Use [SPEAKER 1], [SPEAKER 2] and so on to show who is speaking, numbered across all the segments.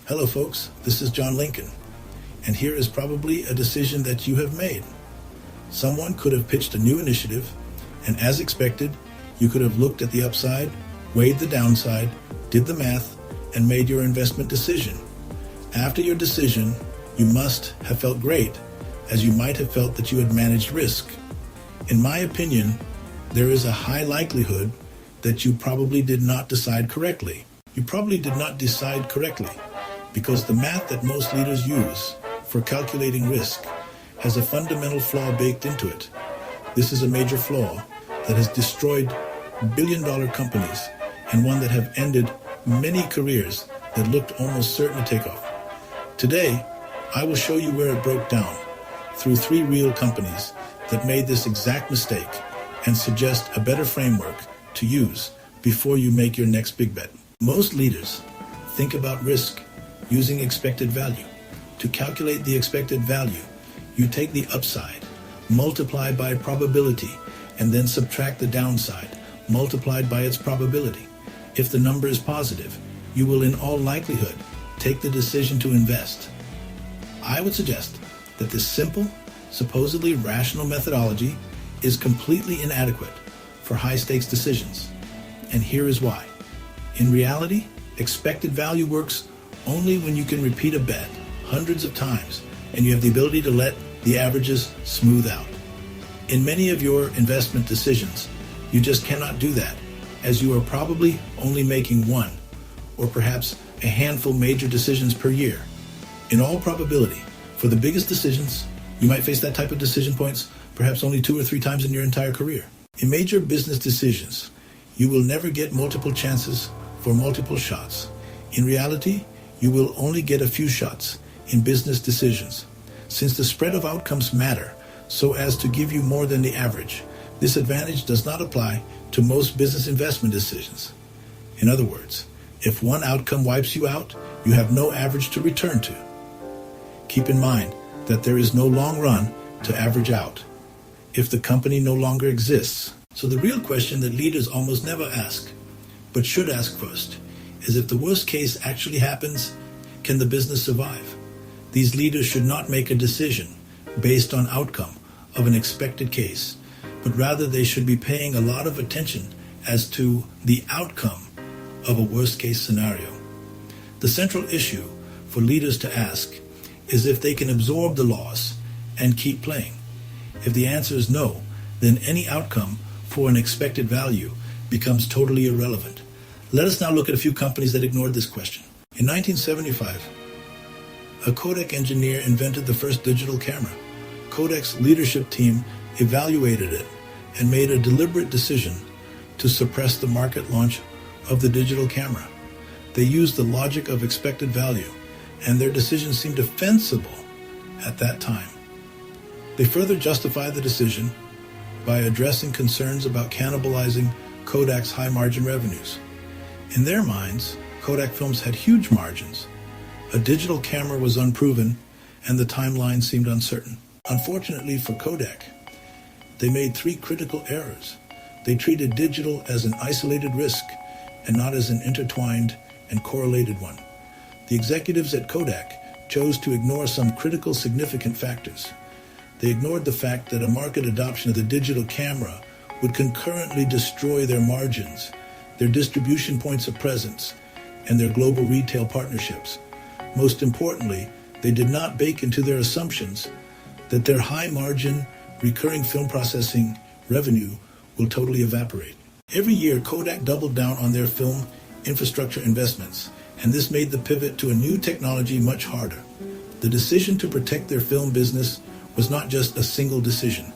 [SPEAKER 1] Hello folks, this is John Lincoln, and here is probably a decision that you have made. Someone could have pitched a new initiative, and as expected, you could have looked at the upside, weighed the downside, did the math, and made your investment decision. After your decision, you must have felt great, as you might have felt that you had managed risk. In my opinion, there is a high likelihood that you probably did not decide correctly. You probably did not decide correctly because the math that most leaders use for calculating risk has a fundamental flaw baked into it. This is a major flaw that has destroyed billion-dollar companies and one that have ended many careers that looked almost certain to take off. Today, I will show you where it broke down through 3 real companies that made this exact mistake and suggest a better framework to use before you make your next big bet. Most leaders think about risk using expected value. To calculate the expected value, you take the upside, multiply by probability, and then subtract the downside, multiplied by its probability. If the number is positive, you will in all likelihood take the decision to invest. I would suggest that this simple, supposedly rational methodology is completely inadequate for high-stakes decisions. And here is why. In reality, expected value works only when you can repeat a bet hundreds of times and you have the ability to let the averages smooth out. In many of your investment decisions, you just cannot do that, as you are probably only making one or perhaps a handful major decisions per year. In all probability, for the biggest decisions, you might face that type of decision points perhaps only 2 or 3 times in your entire career. In major business decisions, you will never get multiple chances for multiple shots. In reality, you will only get a few shots in business decisions. Since the spread of outcomes matter so as to give you more than the average, this advantage does not apply to most business investment decisions. In other words, if one outcome wipes you out, you have no average to return to. Keep in mind that there is no long run to average out if the company no longer exists. So the real question that leaders almost never ask, but should ask first, is if the worst case actually happens, can the business survive? These leaders should not make a decision based on outcome of an expected case, but rather they should be paying a lot of attention as to the outcome of a worst case scenario. The central issue for leaders to ask is if they can absorb the loss and keep playing. If the answer is no, then any outcome for an expected value becomes totally irrelevant. Let us now look at a few companies that ignored this question. In 1975, a Kodak engineer invented the first digital camera. Kodak's leadership team evaluated it and made a deliberate decision to suppress the market launch of the digital camera. They used the logic of expected value, and their decision seemed defensible at that time. They further justified the decision by addressing concerns about cannibalizing Kodak's high-margin revenues. In their minds, Kodak films had huge margins. A digital camera was unproven, and the timeline seemed uncertain. Unfortunately for Kodak, they made 3 critical errors. They treated digital as an isolated risk and not as an intertwined and correlated one. The executives at Kodak chose to ignore some critical significant factors. They ignored the fact that a market adoption of the digital camera would concurrently destroy their margins, their distribution points of presence, and their global retail partnerships. Most importantly, they did not bake into their assumptions that their high-margin, recurring film processing revenue will totally evaporate. Every year, Kodak doubled down on their film infrastructure investments, and this made the pivot to a new technology much harder. The decision to protect their film business was not just a single decision.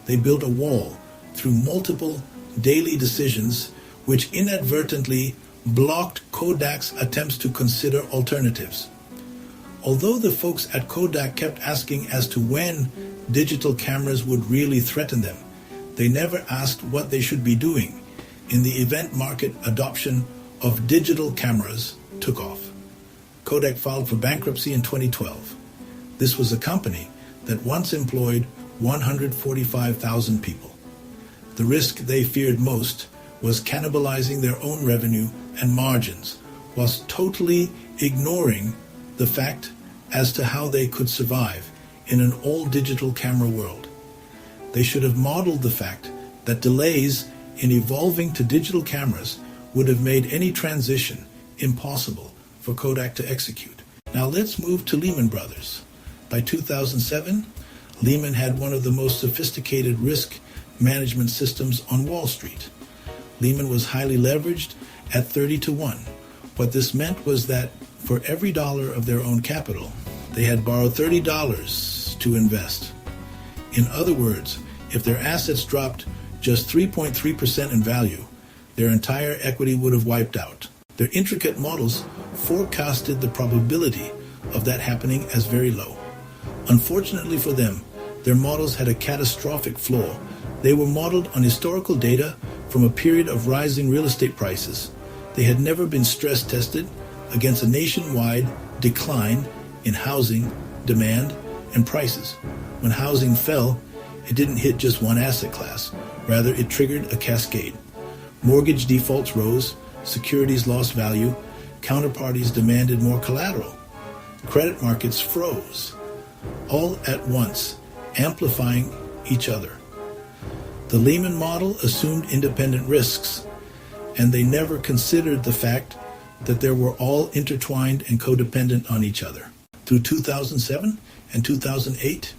[SPEAKER 1] They built a wall through multiple daily decisions which inadvertently blocked Kodak's attempts to consider alternatives. Although the folks at Kodak kept asking as to when digital cameras would really threaten them, they never asked what they should be doing in the event market adoption of digital cameras took off. Kodak filed for bankruptcy in 2012. This was a company that once employed 145,000 people. The risk they feared most was cannibalizing their own revenue and margins, whilst totally ignoring the fact as to how they could survive in an all-digital camera world. They should have modeled the fact that delays in evolving to digital cameras would have made any transition impossible for Kodak to execute. Now let's move to Lehman Brothers. By 2007, Lehman had one of the most sophisticated risk management systems on Wall Street. Lehman was highly leveraged at 30-1. What this meant was that for every dollar of their own capital, they had borrowed $30 to invest. In other words, if their assets dropped just 3.3% in value, their entire equity would have wiped out. Their intricate models forecasted the probability of that happening as very low. Unfortunately for them, their models had a catastrophic flaw. They were modeled on historical data from a period of rising real estate prices. They had never been stress tested against a nationwide decline in housing demand and prices. When housing fell, it didn't hit just one asset class. Rather, it triggered a cascade. Mortgage defaults rose, securities lost value, counterparties demanded more collateral. Credit markets froze, all at once, amplifying each other. The Lehman model assumed independent risks, and they never considered the fact that they were all intertwined and codependent on each other. Through 2007 and 2008,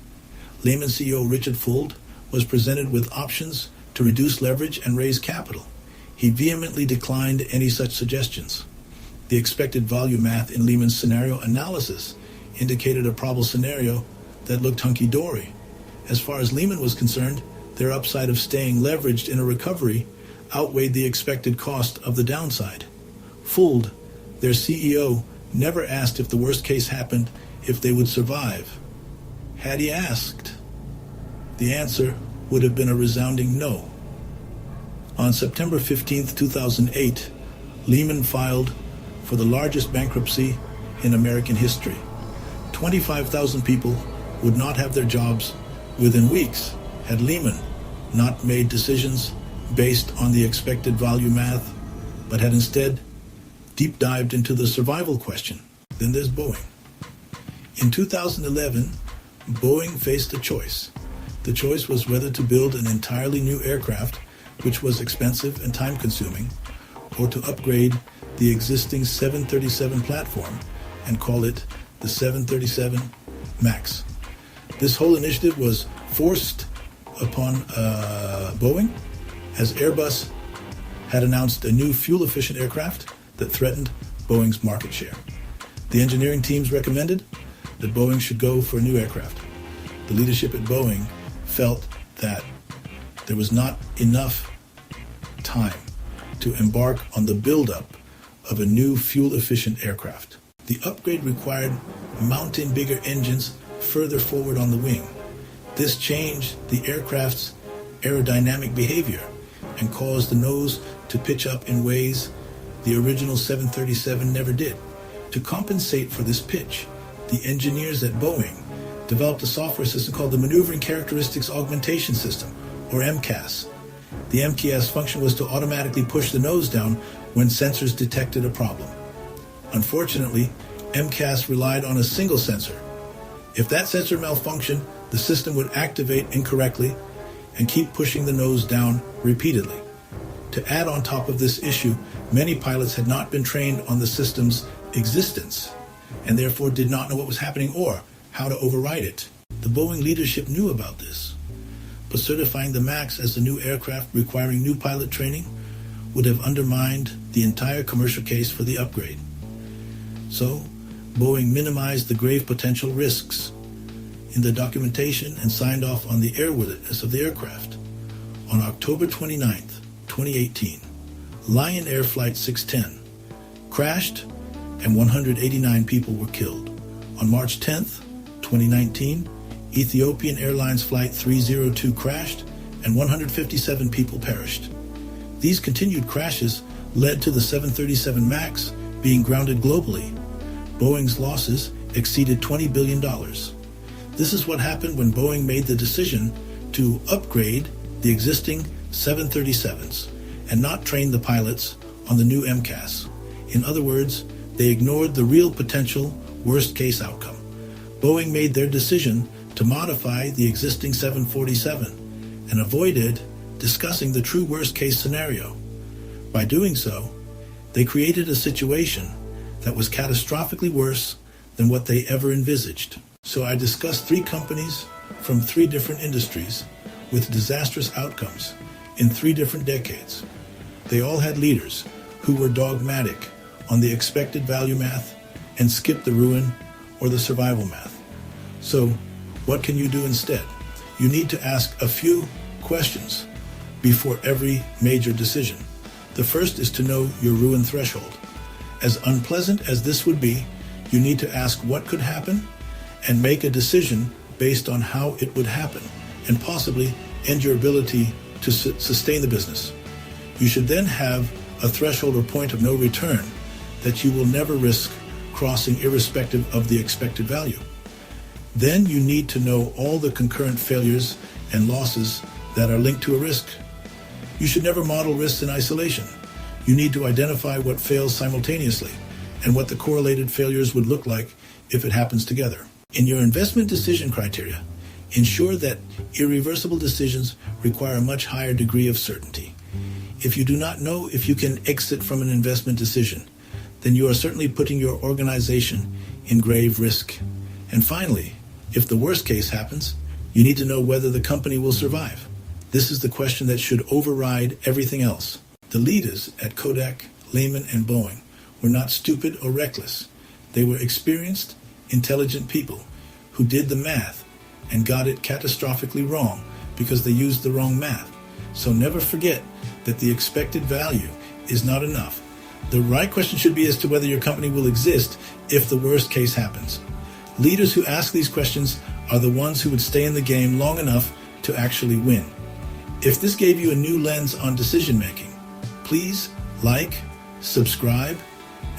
[SPEAKER 1] Lehman CEO Richard Fuld was presented with options to reduce leverage and raise capital. He vehemently declined any such suggestions. The expected value math in Lehman's scenario analysis indicated a probable scenario that looked hunky-dory. As far as Lehman was concerned, their upside of staying leveraged in a recovery outweighed the expected cost of the downside. Fuld, their CEO, never asked if the worst case happened if they would survive. Had he asked, the answer would have been a resounding no. On September 15, 2008, Lehman filed for the largest bankruptcy in American history. 25,000 people would not have their jobs within weeks had Lehman not made decisions based on the expected value math, but had instead deep dived into the survival question. Then there's Boeing. In 2011, Boeing faced a choice. The choice was whether to build an entirely new aircraft, which was expensive and time-consuming, or to upgrade the existing 737 platform and call it the 737 MAX. This whole initiative was forced upon Boeing, as Airbus had announced a new fuel-efficient aircraft that threatened Boeing's market share. The engineering teams recommended that Boeing should go for a new aircraft. The leadership at Boeing felt that there was not enough time to embark on the buildup of a new fuel-efficient aircraft. The upgrade required mounting bigger engines further forward on the wing. This changed the aircraft's aerodynamic behavior and caused the nose to pitch up in ways the original 737 never did. To compensate for this pitch, the engineers at Boeing developed a software system called the Maneuvering Characteristics Augmentation System, or MCAS. The MCAS function was to automatically push the nose down when sensors detected a problem. Unfortunately, MCAS relied on a single sensor. If that sensor malfunctioned, the system would activate incorrectly and keep pushing the nose down repeatedly. To add on top of this issue, many pilots had not been trained on the system's existence and therefore did not know what was happening or how to override it. The Boeing leadership knew about this, but certifying the MAX as the new aircraft requiring new pilot training would have undermined the entire commercial case for the upgrade. So, Boeing minimized the grave potential risks in the documentation and signed off on the airworthiness of the aircraft. On October 29, 2018, Lion Air Flight 610 crashed and 189 people were killed. On March 10, 2019, Ethiopian Airlines Flight 302 crashed and 157 people perished. These continued crashes led to the 737 MAX being grounded globally. Boeing's losses exceeded $20 billion. This is what happened when Boeing made the decision to upgrade the existing 737s and not train the pilots on the new MCAS. In other words, they ignored the real potential worst-case outcome. Boeing made their decision to modify the existing 747 and avoided discussing the true worst-case scenario. By doing so, they created a situation that was catastrophically worse than what they ever envisaged. So I discussed 3 companies from 3 different industries with disastrous outcomes in 3 different decades. They all had leaders who were dogmatic on the expected value math and skipped the ruin or the survival math. So what can you do instead? You need to ask a few questions before every major decision. The first is to know your ruin threshold. As unpleasant as this would be, you need to ask what could happen and make a decision based on how it would happen and possibly end your ability to sustain the business. You should then have a threshold or point of no return that you will never risk crossing irrespective of the expected value. Then you need to know all the concurrent failures and losses that are linked to a risk. You should never model risks in isolation. You need to identify what fails simultaneously and what the correlated failures would look like if it happens together. In your investment decision criteria, ensure that irreversible decisions require a much higher degree of certainty. If you do not know if you can exit from an investment decision, then you are certainly putting your organization in grave risk. And finally, if the worst case happens, you need to know whether the company will survive. This is the question that should override everything else. The leaders at Kodak, Lehman, and Boeing were not stupid or reckless. They were experienced, intelligent people who did the math and got it catastrophically wrong because they used the wrong math. So never forget that the expected value is not enough. The right question should be as to whether your company will exist if the worst case happens. Leaders who ask these questions are the ones who would stay in the game long enough to actually win. If this gave you a new lens on decision making, please like, subscribe,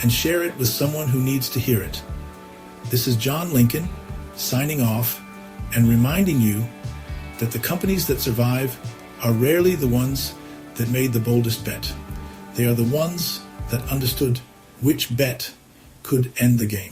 [SPEAKER 1] and share it with someone who needs to hear it. This is John Lincoln signing off and reminding you that the companies that survive are rarely the ones that made the boldest bet. They are the ones that understood which bet could end the game.